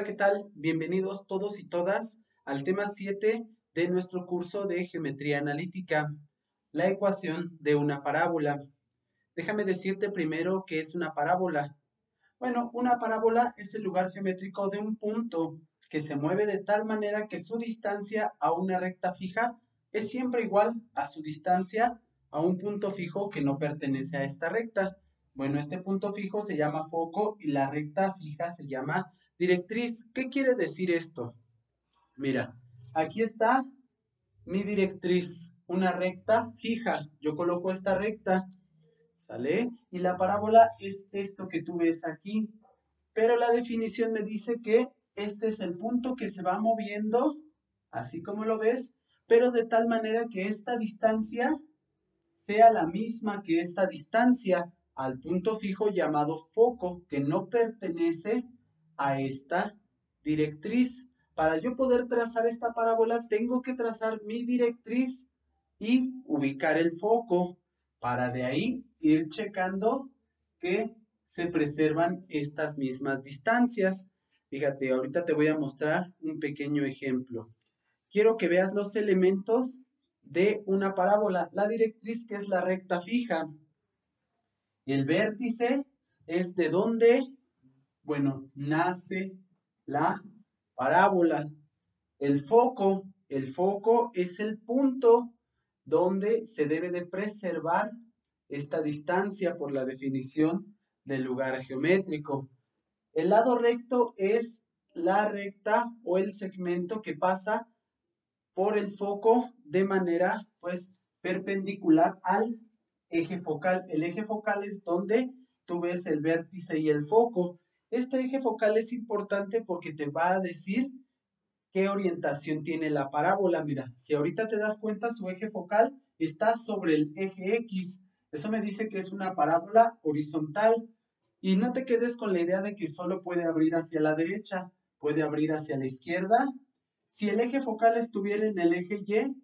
Hola, ¿qué tal? Bienvenidos todos y todas al tema 7 de nuestro curso de Geometría Analítica, la ecuación de una parábola. Déjame decirte primero qué es una parábola. Bueno, una parábola es el lugar geométrico de un punto que se mueve de tal manera que su distancia a una recta fija es siempre igual a su distancia a un punto fijo que no pertenece a esta recta. Bueno, este punto fijo se llama foco y la recta fija se llama directriz. ¿Qué quiere decir esto? Mira, aquí está mi directriz, una recta fija. Yo coloco esta recta, ¿sale? Y la parábola es esto que tú ves aquí. Pero la definición me dice que este es el punto que se va moviendo, así como lo ves, pero de tal manera que esta distancia sea la misma que esta distancia al punto fijo llamado foco, que no pertenece a esta directriz. Para yo poder trazar esta parábola, tengo que trazar mi directriz y ubicar el foco, para de ahí ir checando que se preservan estas mismas distancias. Fíjate, ahorita te voy a mostrar un pequeño ejemplo. Quiero que veas los elementos de una parábola. La directriz, que es la recta fija. El vértice es de donde, bueno, nace la parábola. El foco es el punto donde se debe de preservar esta distancia por la definición del lugar geométrico. El lado recto es la recta o el segmento que pasa por el foco de manera pues perpendicular al eje focal. El eje focal es donde tú ves el vértice y el foco. Este eje focal es importante porque te va a decir qué orientación tiene la parábola. Mira, si ahorita te das cuenta, su eje focal está sobre el eje X. Eso me dice que es una parábola horizontal. Y no te quedes con la idea de que solo puede abrir hacia la derecha, puede abrir hacia la izquierda. Si el eje focal estuviera en el eje Y,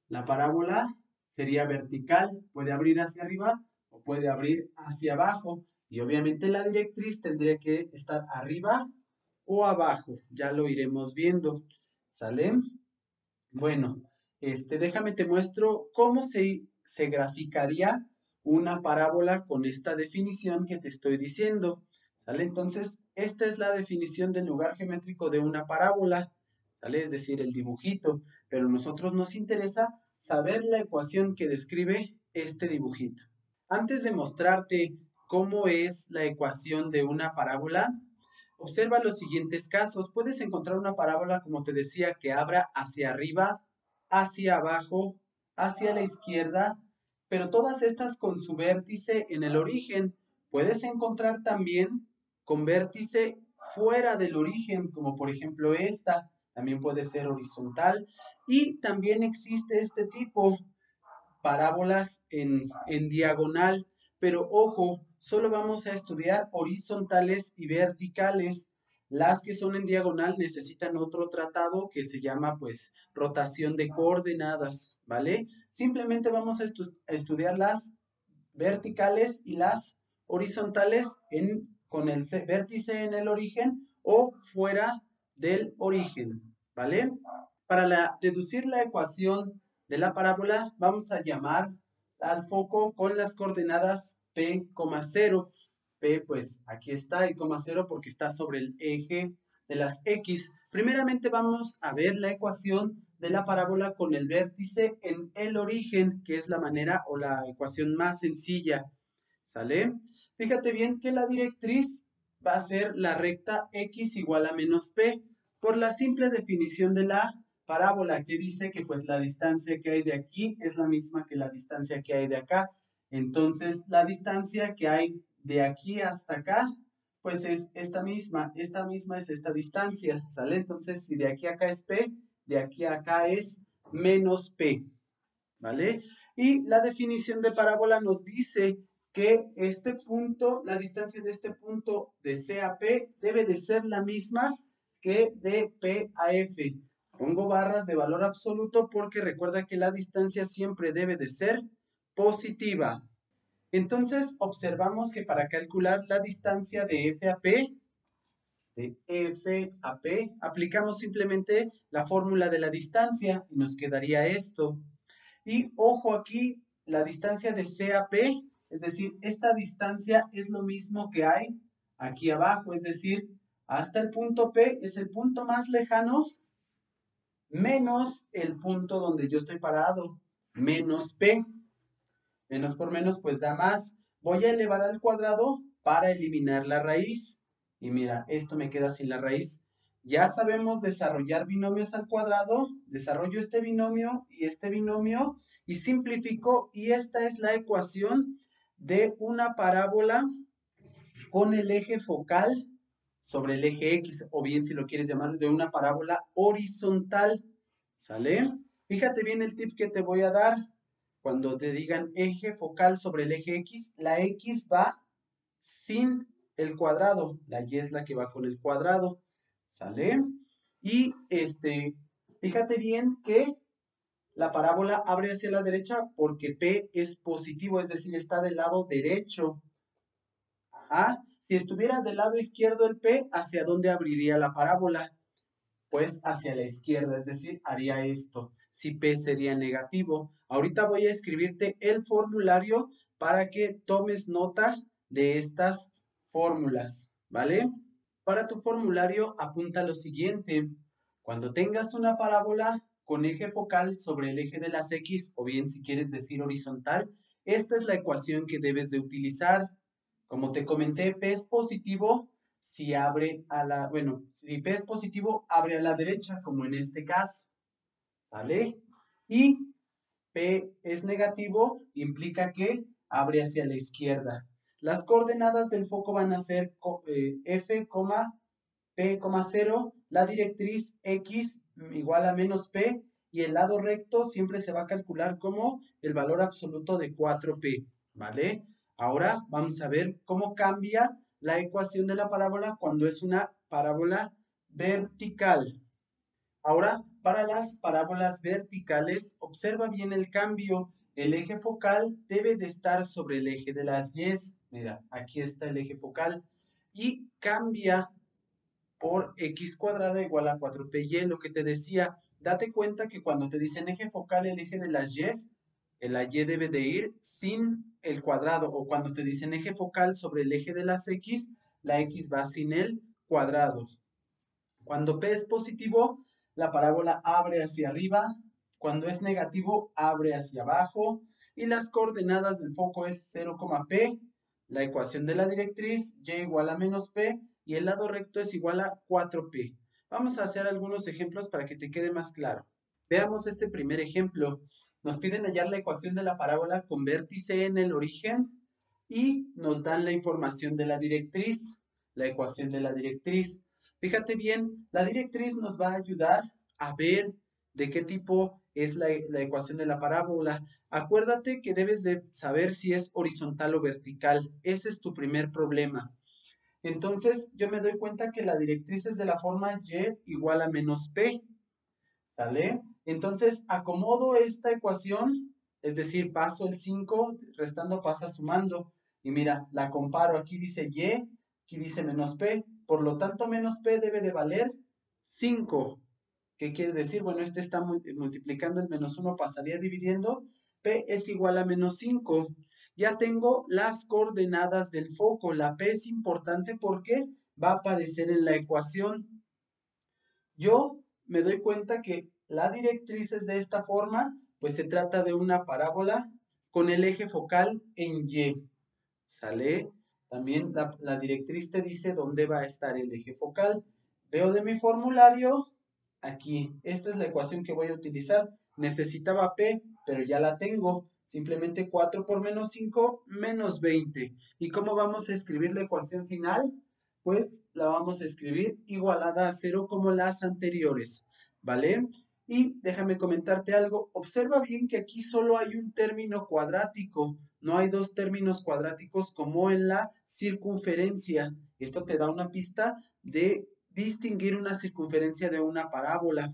la parábola sería vertical, puede abrir hacia arriba o puede abrir hacia abajo. Y obviamente la directriz tendría que estar arriba o abajo, ya lo iremos viendo, ¿sale? Bueno, déjame te muestro cómo se graficaría una parábola con esta definición que te estoy diciendo, ¿sale? Entonces, esta es la definición del lugar geométrico de una parábola, ¿sale? Es decir, el dibujito, pero a nosotros nos interesa saber la ecuación que describe este dibujito. Antes de mostrarte cómo es la ecuación de una parábola, observa los siguientes casos. Puedes encontrar una parábola, como te decía, que abra hacia arriba, hacia abajo, hacia la izquierda, pero todas estas con su vértice en el origen. Puedes encontrar también con vértice fuera del origen, como por ejemplo esta. También puede ser horizontal. Y también existe este tipo, parábolas en diagonal, pero ojo, solo vamos a estudiar horizontales y verticales. Las que son en diagonal necesitan otro tratado que se llama pues rotación de coordenadas, ¿vale? Simplemente vamos a estudiar las verticales y las horizontales con el vértice en el origen o fuera del origen, ¿vale? Para deducir la ecuación de la parábola, vamos a llamar al foco con las coordenadas P, 0. P, pues aquí está, y coma 0 porque está sobre el eje de las X. Primeramente vamos a ver la ecuación de la parábola con el vértice en el origen, que es la manera o la ecuación más sencilla. ¿Sale? Fíjate bien que la directriz va a ser la recta X igual a menos P, por la simple definición de la parábola que dice que pues la distancia que hay de aquí es la misma que la distancia que hay de acá. Entonces, la distancia que hay de aquí hasta acá, pues es esta misma es esta distancia, ¿sale? Entonces, si de aquí a acá es P, de aquí a acá es menos P, ¿vale? Y la definición de parábola nos dice que este punto, la distancia de este punto de C a P debe de ser la misma que de P a F. Pongo barras de valor absoluto porque recuerda que la distancia siempre debe de ser positiva. Entonces observamos que para calcular la distancia de F a P, de F a P, aplicamos simplemente la fórmula de la distancia y nos quedaría esto. Y ojo aquí, la distancia de C a P, es decir, esta distancia es lo mismo que hay aquí abajo, es decir, hasta el punto P es el punto más lejano menos el punto donde yo estoy parado, menos P. Menos por menos pues da más. Voy a elevar al cuadrado para eliminar la raíz. Y mira, esto me queda sin la raíz. Ya sabemos desarrollar binomios al cuadrado. Desarrollo este binomio y simplifico. Y esta es la ecuación de una parábola con el eje focal sobre el eje X, o bien si lo quieres llamar de una parábola horizontal. ¿Sale? Fíjate bien el tip que te voy a dar. Cuando te digan eje focal sobre el eje X, la X va sin el cuadrado. La Y es la que va con el cuadrado. ¿Sale? Y fíjate bien que la parábola abre hacia la derecha porque P es positivo, es decir, está del lado derecho. Si estuviera del lado izquierdo el P, ¿hacia dónde abriría la parábola? Pues hacia la izquierda, es decir, haría esto. Si P sería negativo. Ahorita voy a escribirte el formulario para que tomes nota de estas fórmulas, ¿vale? Para tu formulario apunta lo siguiente. Cuando tengas una parábola con eje focal sobre el eje de las X, o bien si quieres decir horizontal, esta es la ecuación que debes de utilizar. Como te comenté, P es positivo si abre a la, bueno, si P es positivo, abre a la derecha, como en este caso, ¿sale? Y P es negativo, implica que abre hacia la izquierda. Las coordenadas del foco van a ser F, P, 0, la directriz X igual a menos P, y el lado recto siempre se va a calcular como el valor absoluto de 4P, ¿vale? Ahora vamos a ver cómo cambia la ecuación de la parábola cuando es una parábola vertical. Ahora, para las parábolas verticales, observa bien el cambio. El eje focal debe de estar sobre el eje de las Y's. Mira, aquí está el eje focal. Y cambia por x cuadrada igual a 4pi. Lo que te decía, date cuenta que cuando te dicen eje focal, el eje de las Y's, la Y debe de ir sin el cuadrado. O cuando te dicen eje focal sobre el eje de las X, la X va sin el cuadrado. Cuando P es positivo, la parábola abre hacia arriba. Cuando es negativo, abre hacia abajo. Y las coordenadas del foco es 0,P. La ecuación de la directriz, Y igual a menos P. Y el lado recto es igual a 4P. Vamos a hacer algunos ejemplos para que te quede más claro. Veamos este primer ejemplo. Nos piden hallar la ecuación de la parábola con vértice en el origen y nos dan la información de la directriz, la ecuación de la directriz. Fíjate bien, la directriz nos va a ayudar a ver de qué tipo es la ecuación de la parábola. Acuérdate que debes de saber si es horizontal o vertical. Ese es tu primer problema. Entonces, yo me doy cuenta que la directriz es de la forma y igual a menos p, ¿sale? Entonces, acomodo esta ecuación, es decir, paso el 5, restando pasa sumando. Y mira, la comparo, aquí dice y, aquí dice menos p, por lo tanto menos p debe de valer 5. ¿Qué quiere decir? Bueno, este está multiplicando el menos 1, pasaría dividiendo, p es igual a menos 5. Ya tengo las coordenadas del foco. La P es importante porque va a aparecer en la ecuación. Yo me doy cuenta que la directriz es de esta forma, pues se trata de una parábola con el eje focal en Y. ¿Sale? También la directriz te dice dónde va a estar el eje focal. Veo de mi formulario, aquí, esta es la ecuación que voy a utilizar. Necesitaba P, pero ya la tengo. Simplemente 4 por menos 5, menos 20. ¿Y cómo vamos a escribir la ecuación final? Pues la vamos a escribir igualada a 0 como las anteriores, ¿vale? Y déjame comentarte algo. Observa bien que aquí solo hay un término cuadrático. No hay dos términos cuadráticos como en la circunferencia. Esto te da una pista de distinguir una circunferencia de una parábola.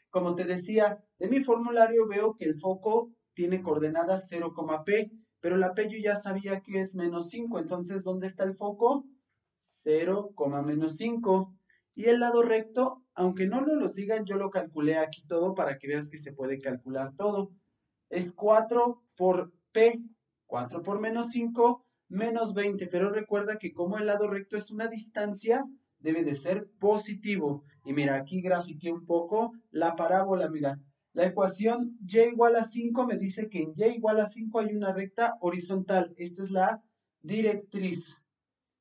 Como te decía, en mi formulario veo que el foco tiene coordenadas 0,p, pero la p yo ya sabía que es menos 5, entonces ¿dónde está el foco? 0, menos 5. Y el lado recto, aunque no lo digan, yo lo calculé aquí todo para que veas que se puede calcular todo. Es 4 por P, 4 por menos 5, menos 20. Pero recuerda que como el lado recto es una distancia, debe de ser positivo. Y mira, aquí grafiqué un poco la parábola, mira. La ecuación y igual a 5 me dice que en y igual a 5 hay una recta horizontal. Esta es la directriz.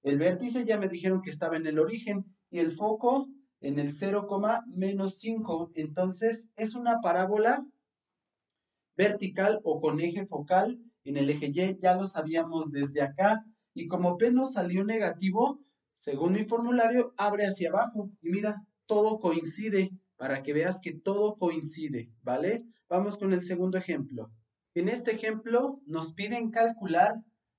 El vértice ya me dijeron que estaba en el origen y el foco en el 0, menos 5. Entonces es una parábola vertical o con eje focal en el eje Y. Ya lo sabíamos desde acá. Y como P nos salió negativo, según mi formulario, abre hacia abajo. Y mira, todo coincide para que veas que todo coincide, ¿vale? Vamos con el segundo ejemplo. En este ejemplo nos piden calcular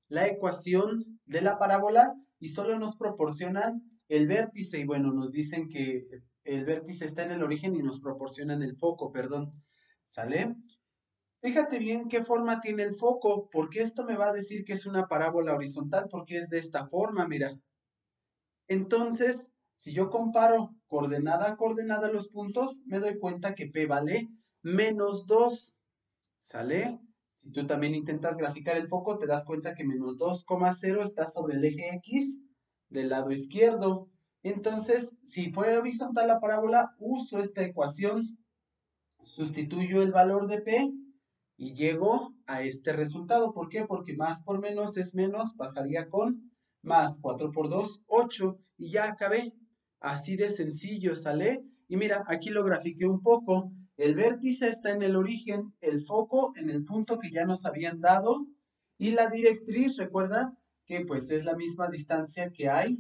la ecuación de la parábola y solo nos proporcionan el vértice y bueno, nos dicen que el vértice está en el origen y nos proporcionan el foco, perdón, ¿sale? Fíjate bien qué forma tiene el foco, porque esto me va a decir que es una parábola horizontal, porque es de esta forma, mira. Entonces, si yo comparo coordenada a coordenada los puntos, me doy cuenta que P vale menos 2. ¿Sale? Si tú también intentas graficar el foco, te das cuenta que menos 2,0 está sobre el eje X del lado izquierdo. Entonces, si fue horizontal la parábola, uso esta ecuación, sustituyo el valor de P y llego a este resultado. ¿Por qué? Porque más por menos es menos, pasaría con más. 4 por 2, 8. Y ya acabé. Así de sencillo, ¿sale? Y mira, aquí lo grafiqué un poco. El vértice está en el origen, el foco en el punto que ya nos habían dado. Y la directriz, recuerda que pues es la misma distancia que hay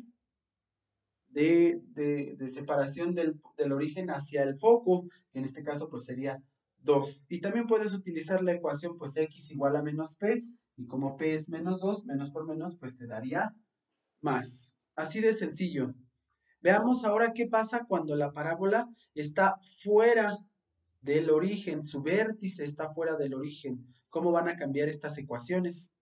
de separación del origen hacia el foco, que en este caso pues sería 2. Y también puedes utilizar la ecuación pues x igual a menos p, y como p es menos 2, menos por menos, pues te daría más. Así de sencillo. Veamos ahora qué pasa cuando la parábola está fuera del origen, su vértice está fuera del origen. ¿Cómo van a cambiar estas ecuaciones?